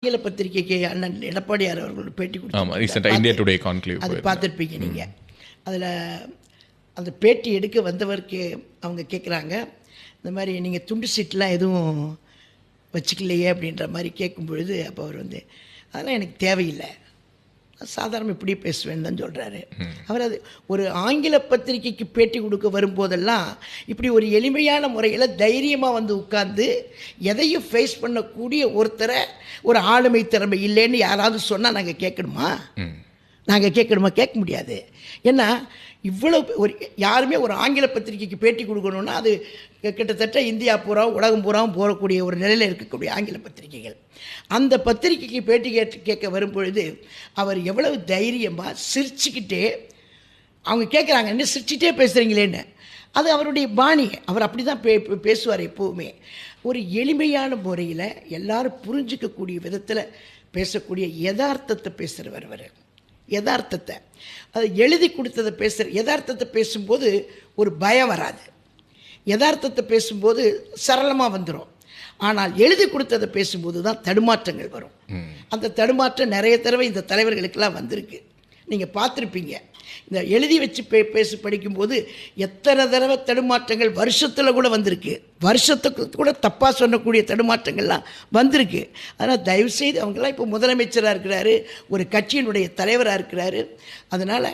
ஆங்கில பத்திரிகைக்கு அண்ணன் எடப்பாடியார் அவர்கள் பேட்டி இந்தியா டுடே கான்க்ளேவ் அது பார்த்துருப்பீங்க நீங்கள். அதில் அந்த பேட்டி எடுக்க வந்தவருக்கு அவங்க கேட்குறாங்க, இந்த மாதிரி நீங்கள் துண்டு சீட்லாம் எதுவும் வச்சுக்கலையே அப்படின்ற மாதிரி கேட்கும் பொழுது, அப்போ அவர் அதெல்லாம் எனக்கு தேவையில்லை, சாதாரண இப்படி பேசுவேன்னு தான் சொல்கிறாரு. அவர் அது ஒரு ஆங்கில பத்திரிகைக்கு பேட்டி கொடுக்க வரும்போதெல்லாம் இப்படி ஒரு எளிமையான முறையில் தைரியமாக உட்கார்ந்து எதையும் ஃபேஸ் பண்ணக்கூடிய ஒருத்தரை, ஒரு ஆளுமை திறமை இல்லைன்னு யாராவது சொன்னால் நாங்கள் கேட்கணுமா? கேட்க முடியாது. ஏன்னா இவ்வளோ ஒரு யாருமே ஒரு ஆங்கில பத்திரிகைக்கு பேட்டி கொடுக்கணுன்னா அது கிட்டத்தட்ட இந்தியா பூரா உலகம் பூராவும் போகக்கூடிய ஒரு நிலையில் இருக்கக்கூடிய ஆங்கில பத்திரிகைகள். அந்த பத்திரிகைக்கு பேட்டி கேட்க வரும்பொழுது அவர் எவ்வளவு தைரியமாக சிரிச்சுக்கிட்டே, அவங்க கேட்குறாங்க என்ன சிரிச்சுட்டே பேசுகிறீங்களேன்னு, அது அவருடைய பாணி. அவர் அப்படி தான் பேசுவார் எப்போவுமே. ஒரு எளிமையான முறையில் எல்லாரும் புரிஞ்சிக்கக்கூடிய விதத்தில் பேசக்கூடிய யதார்த்தத்தை பேசுகிறவர் அவர். யதார்த்தத்தை அதை எழுதி கொடுத்ததை யதார்த்தத்தை பேசும்போது ஒரு பயம் வராது. யதார்த்தத்தை பேசும்போது சரளமாக வந்துடும். ஆனால் எழுதி கொடுத்ததை பேசும்போது தான் தடுமாற்றங்கள் வரும். அந்த தடுமாற்றம் நிறைய தடவை இந்த தலைவர்களுக்கெல்லாம் வந்திருக்கு. நீங்கள் பார்த்துருப்பீங்க. இந்த எழுதி வச்சு படிக்கும்போது எத்தனை தடவை தடுமாற்றங்கள் வருஷத்தில் கூட வந்திருக்கு. வருஷத்துக்கு கூட தப்பாக சொல்லக்கூடிய தடுமாற்றங்கள்லாம் வந்திருக்கு. அதனால் தயவுசெய்து அவங்கெல்லாம் இப்போ முதலமைச்சராக இருக்கிறாரு, ஒரு கட்சியினுடைய தலைவராக இருக்கிறாரு. அதனால்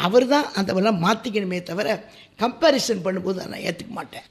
அவர் தான் அதெல்லாம் மாற்றிக்கணுமே தவிர கம்பேரிசன் பண்ணும்போது நான் ஏற்றுக்க மாட்டேன்.